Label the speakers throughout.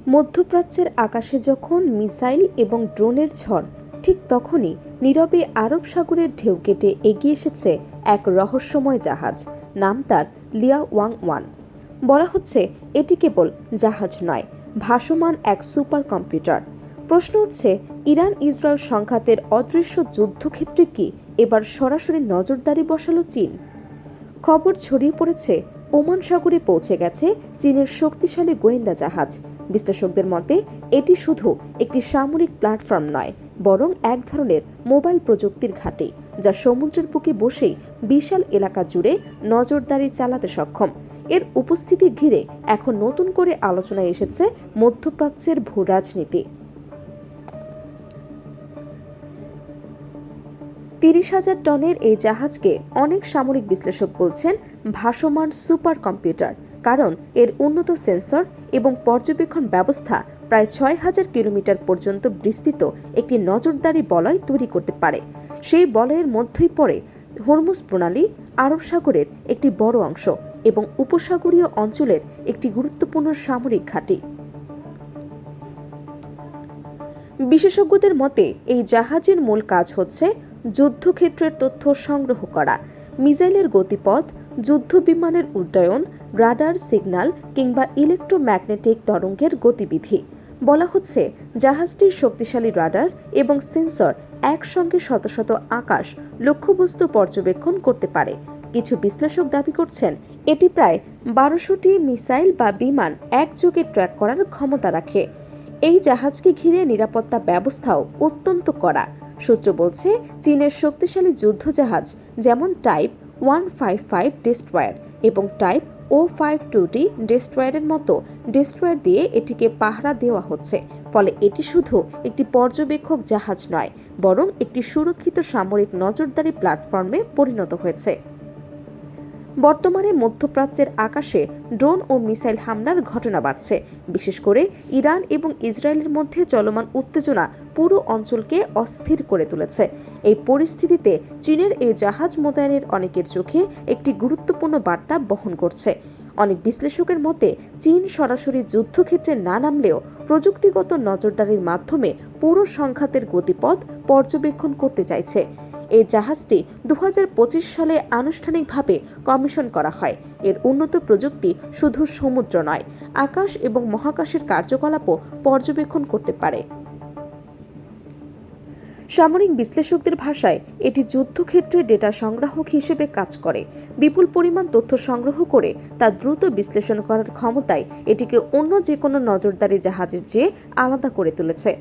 Speaker 1: মধ্যপ্রাচ্যের আকাশে যখন মিসাইল এবং ড্রোনের ঝড়, ঠিক তখনই নীরবে আরব সাগরের ঢেউ কেটে এগিয়ে এসেছে এক রহস্যময় জাহাজ। নাম তার লিয়া ওয়াং-1। বলা হচ্ছে এটি কেবল জাহাজ নয়, ভাসমান এক সুপার কম্পিউটার। প্রশ্ন উঠছে, ইরান ইসরায়েল সংঘাতের অদৃশ্য যুদ্ধক্ষেত্রে কি এবার সরাসরি নজরদারি বসালো চীন? খবর ছড়িয়ে পড়েছে ওমান সাগরে পৌঁছে গেছে চীনের শক্তিশালী গোয়েন্দা জাহাজ। বিশ্লেষকদের মতে এটি শুধু একটি সামরিক প্ল্যাটফর্ম নয়, বরং এক ধরনের মোবাইল প্রযুক্তির ঘাঁটি, যা সমুদ্রের বুকে বসেই বিশাল এলাকা জুড়ে নজরদারি চালাতে সক্ষম। এর উপস্থিতি ঘিরে এখন নতুন করে আলোচনায় এসেছে মধ্যপ্রাচ্যের ভূ রাজনীতি। 30,000 টনের এই জাহাজকে অনেক সামরিক বিশ্লেষক বলছেন ভাসমান সুপার কম্পিউটার, কারণ এর উন্নত সেন্সর এবং পর্যবেক্ষণ ব্যবস্থা প্রায় 6,000 কিলোমিটার পর্যন্ত বিস্তৃত একটি নজরদারি বলয় তৈরি করতে পারে। সেই বলয়ের মধ্যেই পড়ে হরমুজ প্রণালী, আরব সাগরের একটি বড় অংশ এবং উপসাগরীয় অঞ্চলের একটি গুরুত্বপূর্ণ সামরিক ঘাঁটি। বিশেষজ্ঞদের মতে এই জাহাজের মূল কাজ হচ্ছে যুদ্ধক্ষেত্রের তথ্য সংগ্রহ করা, মিসাইলের গতিপথ, যুদ্ধ বিমানের উড্ডয়ন, রাডার সিগন্যাল কিংবা ইলেকট্রোম্যাগনেটিক তরঙ্গের গতিবিধি। বলা হচ্ছে জাহাজটির শক্তিশালী রাডার এবং সেন্সর একসঙ্গে শত শত আকাশ লক্ষ্যবস্তু পর্যবেক্ষণ করতে পারে। কিছু বিশ্লেষক দাবি করছেন এটি প্রায় 1200টি মিসাইল বা বিমান একযোগে ট্র্যাক করার ক্ষমতা রাখে। এই জাহাজকে ঘিরে নিরাপত্তা ব্যবস্থাও অত্যন্ত কড়া। সূত্র বলছে চীনের শক্তিশালী যুদ্ধজাহাজ যেমন টাইপ 155 ডেস্ট্রয়ার এবং টাইপ O52টি ডেস্ট্রয়ারের মতো ডেস্ট্রয়ার দিয়ে এটিকে পাহারা দেওয়া হচ্ছে। ফলে এটি শুধু একটি পর্যবেক্ষক জাহাজ নয়, বরং একটি সুরক্ষিত সামরিক নজরদারি প্ল্যাটফর্মে পরিণত হয়েছে। বর্তমানে মধ্যপ্রাচ্যের আকাশে ড্রোন ও মিসাইল হামলার ঘটনা বাড়ছে। বিশেষ করে ইরান এবং ইসরায়েলের মধ্যে চলমান উত্তেজনা পুরো অঞ্চলকে অস্থির করে তুলেছে। এই পরিস্থিতিতে চীনের এই জাহাজ মোতায়েনের অনেকের চোখে একটি গুরুত্বপূর্ণ বার্তা বহন করছে। অনেক বিশ্লেষকের মতে চীন সরাসরি যুদ্ধক্ষেত্রে না নামলেও প্রযুক্তিগত নজরদারির মাধ্যমে পুরো সংঘাতের গতিপথ পর্যবেক্ষণ করতে চাইছে। এই জাহাজটি 2025 সালে আনুষ্ঠানিকভাবে কমিশন করা হয়। এর উন্নত প্রযুক্তি শুধু সমুদ্র নয়, আকাশ এবং মহাকাশের কার্যকলাপও পর্যবেক্ষণ করতে পারে। সামরিক বিশ্লেষকদের ভাষায় এটি যুদ্ধক্ষেত্রে ডেটা সংগ্রাহক হিসেবে কাজ করে। বিপুল পরিমাণ তথ্য সংগ্রহ করে তা দ্রুত বিশ্লেষণ করার ক্ষমতায় এটিকে অন্য যে কোনো নজরদারি জাহাজের চেয়ে আলাদা করে তুলেছে।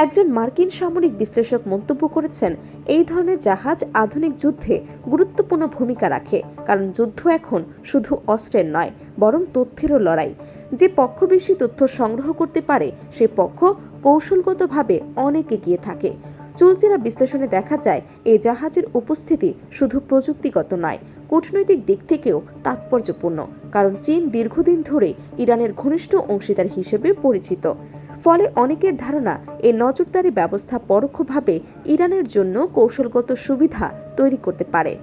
Speaker 1: একজন মার্কিন সামরিক বিশ্লেষক মন্তব্য করেছেন, এই ধরনের জাহাজ আধুনিক যুদ্ধে গুরুত্বপূর্ণ ভূমিকা রাখে, কারণ যুদ্ধ এখন শুধু অস্ত্রের নয়, বরং তথ্যেরও লড়াই। যে পক্ষ বেশি তথ্য সংগ্রহ করতে পারে সে পক্ষ কৌশলগতভাবে অনেক এগিয়ে থাকে। চুলচেরা বিশ্লেষণে দেখা যায় এই জাহাজের উপস্থিতি শুধু প্রযুক্তিগত নয়, কূটনৈতিক দিক থেকেও তাৎপর্যপূর্ণ, কারণ চীন দীর্ঘদিন ধরে ইরানের ঘনিষ্ঠ অংশীদার হিসেবে পরিচিত। ফলে অনেকের ধারণা এই নজরদারি ব্যবস্থা পরোক্ষভাবে ইরানের জন্য কৌশলগত সুবিধা তৈরি করতে পারে।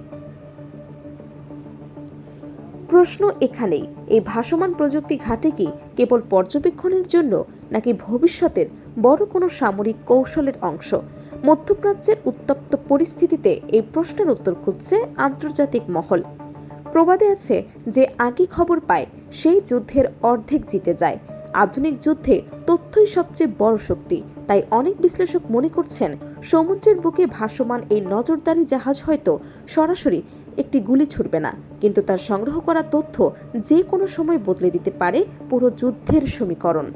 Speaker 1: প্রশ্ন এখানেই, এই ভাসমান প্রযুক্তি ঘাঁটি কি কেবল পর্যবেক্ষণের জন্য, নাকি ভবিষ্যতের বড় কোনো সামরিক কৌশলের অংশ? মধ্যপ্রাচ্যের উত্তপ্ত পরিস্থিতিতে এই প্রশ্নের উত্তর খুঁজছে আন্তর্জাতিক মহল। প্রবাদে আছে, যে আগে খবর পায় সেই যুদ্ধের অর্ধেক জিতে যায়। আধুনিক যুদ্ধে তথ্যই সবচেয়ে বড় শক্তি। তাই অনেক বিশ্লেষক মনে করছেন সমুদ্রের বুকে ভাসমান এই নজরদারি জাহাজ হয়তো সরাসরি একটি গুলি ছুড়বে না, কিন্তু তার সংগ্রহ করা তথ্য যে কোনো সময় বদলে দিতে পারে পুরো যুদ্ধের সমীকরণ।